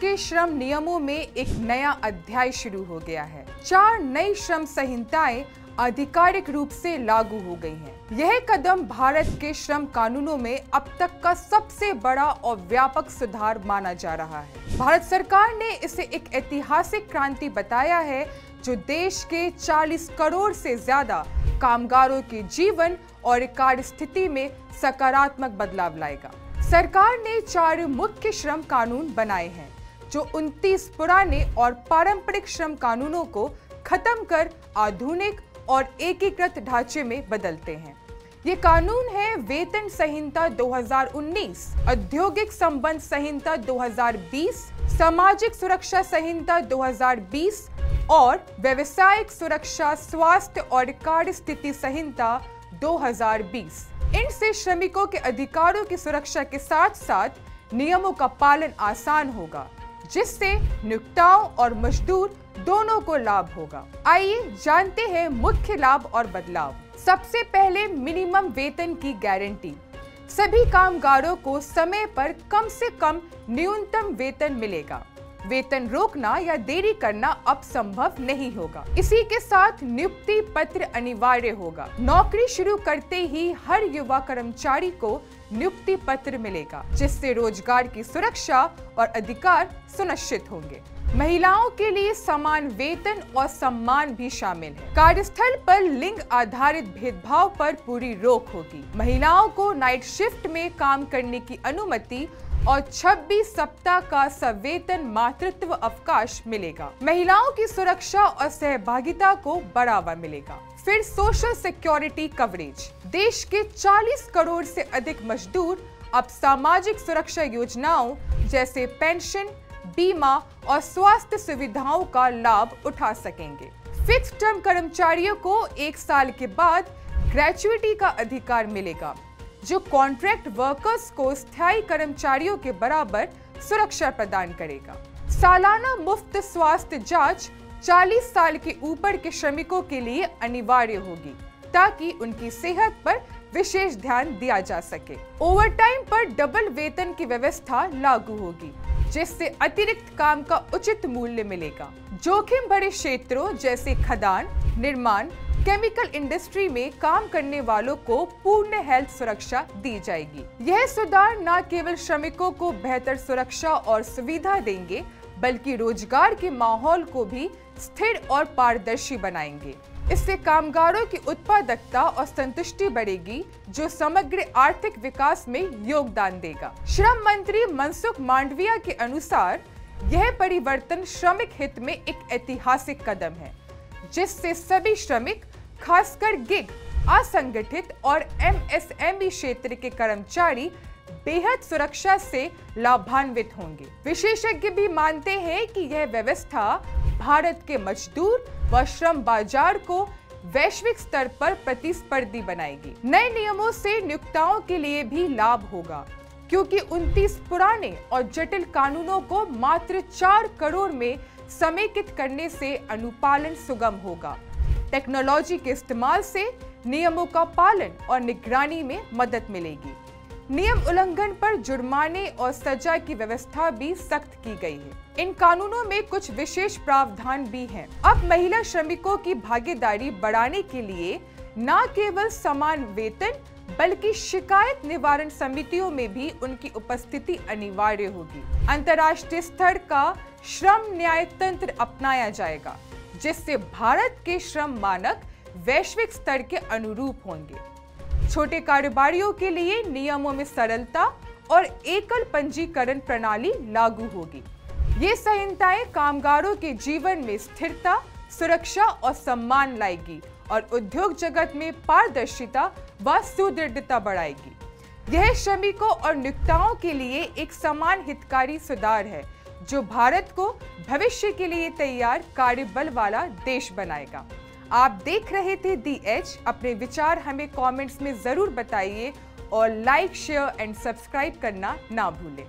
के श्रम नियमों में एक नया अध्याय शुरू हो गया है। 4 नई श्रम संहिताएं आधिकारिक रूप से लागू हो गई हैं। यह कदम भारत के श्रम कानूनों में अब तक का सबसे बड़ा और व्यापक सुधार माना जा रहा है। भारत सरकार ने इसे एक ऐतिहासिक क्रांति बताया है, जो देश के 40 करोड़ से ज्यादा कामगारों के जीवन और कार्य स्थिति में सकारात्मक बदलाव लाएगा। सरकार ने 4 मुख्य श्रम कानून बनाए हैं, जो 29 पुराने और पारंपरिक श्रम कानूनों को खत्म कर आधुनिक और एकीकृत ढांचे में बदलते हैं। ये कानून है वेतन संहिता 2019, औद्योगिक संबंध संहिता 2020, सामाजिक सुरक्षा संहिता 2020 और व्यावसायिक सुरक्षा, स्वास्थ्य और कार्य स्थिति संहिता 2020। इनसे श्रमिकों के अधिकारों की सुरक्षा के साथ साथ नियमों का पालन आसान होगा, जिससे नियोक्ताओं और मजदूर दोनों को लाभ होगा। आइए जानते हैं मुख्य लाभ और बदलाव। सबसे पहले मिनिमम वेतन की गारंटी। सभी कामगारों को समय पर कम से कम न्यूनतम वेतन मिलेगा। वेतन रोकना या देरी करना अब संभव नहीं होगा। इसी के साथ नियुक्ति पत्र अनिवार्य होगा। नौकरी शुरू करते ही हर युवा कर्मचारी को नियुक्ति पत्र मिलेगा, जिससे रोजगार की सुरक्षा और अधिकार सुनिश्चित होंगे। महिलाओं के लिए समान वेतन और सम्मान भी शामिल है। कार्यस्थल पर लिंग आधारित भेदभाव पर पूरी रोक होगी। महिलाओं को नाइट शिफ्ट में काम करने की अनुमति और 26 सप्ताह का सवेतन मातृत्व अवकाश मिलेगा। महिलाओं की सुरक्षा और सहभागिता को बढ़ावा मिलेगा। फिर सोशल सिक्योरिटी कवरेज। देश के 40 करोड़ से अधिक मजदूर अब सामाजिक सुरक्षा योजनाओं जैसे पेंशन, बीमा और स्वास्थ्य सुविधाओं का लाभ उठा सकेंगे। फिक्स टर्म कर्मचारियों को 1 साल के बाद ग्रेच्युइटी का अधिकार मिलेगा, जो कॉन्ट्रैक्ट वर्कर्स को स्थायी कर्मचारियों के बराबर सुरक्षा प्रदान करेगा। सालाना मुफ्त स्वास्थ्य जांच 40 साल के ऊपर के श्रमिकों के लिए अनिवार्य होगी, ताकि उनकी सेहत पर विशेष ध्यान दिया जा सके। ओवरटाइम पर डबल वेतन की व्यवस्था लागू होगी, जिससे अतिरिक्त काम का उचित मूल्य मिलेगा। जोखिम भरे क्षेत्रों जैसे खदान, निर्माण, केमिकल इंडस्ट्री में काम करने वालों को पूर्ण हेल्थ सुरक्षा दी जाएगी। यह सुधार न केवल श्रमिकों को बेहतर सुरक्षा और सुविधा देंगे, बल्कि रोजगार के माहौल को भी स्थिर और पारदर्शी बनाएंगे। इससे कामगारों की उत्पादकता और संतुष्टि बढ़ेगी, जो समग्र आर्थिक विकास में योगदान देगा। श्रम मंत्री मनसुख मांडविया के अनुसार यह परिवर्तन श्रमिक हित में एक ऐतिहासिक कदम है, जिससे सभी श्रमिक, खासकर गिग, असंगठित और MSME क्षेत्र के कर्मचारी बेहद सुरक्षा से लाभान्वित होंगे। विशेषज्ञ भी मानते हैं कि यह व्यवस्था भारत के मजदूर व श्रम बाजार को वैश्विक स्तर पर प्रतिस्पर्धी बनाएगी। नए नियमों से नियोक्ताओं के लिए भी लाभ होगा, क्योंकि 29 पुराने और जटिल कानूनों को मात्र 4 करोड़ में समेकित करने से अनुपालन सुगम होगा। टेक्नोलॉजी के इस्तेमाल से नियमों का पालन और निगरानी में मदद मिलेगी। नियम उल्लंघन पर जुर्माने और सजा की व्यवस्था भी सख्त की गई है। इन कानूनों में कुछ विशेष प्रावधान भी हैं। अब महिला श्रमिकों की भागीदारी बढ़ाने के लिए न केवल समान वेतन, बल्कि शिकायत निवारण समितियों में भी उनकी उपस्थिति अनिवार्य होगी। अंतर्राष्ट्रीय स्तर का श्रम न्याय तंत्र अपनाया जाएगा, जिससे भारत के श्रम मानक वैश्विक स्तर के अनुरूप होंगे। छोटे कारोबारियों के लिए नियमों में सरलता और एकल पंजीकरण प्रणाली लागू होगी। ये संहिताएं कामगारों के जीवन में स्थिरता, सुरक्षा और सम्मान लाएगी और उद्योग जगत में पारदर्शिता व सुदृढ़ता बढ़ाएगी। यह श्रमिकों और नियोक्ताओं के लिए एक समान हितकारी सुधार है, जो भारत को भविष्य के लिए तैयार कार्यबल वाला देश बनाएगा। आप देख रहे थे दी एज। अपने विचार हमें कमेंट्स में जरूर बताइए और लाइक, शेयर एंड सब्सक्राइब करना ना भूलें।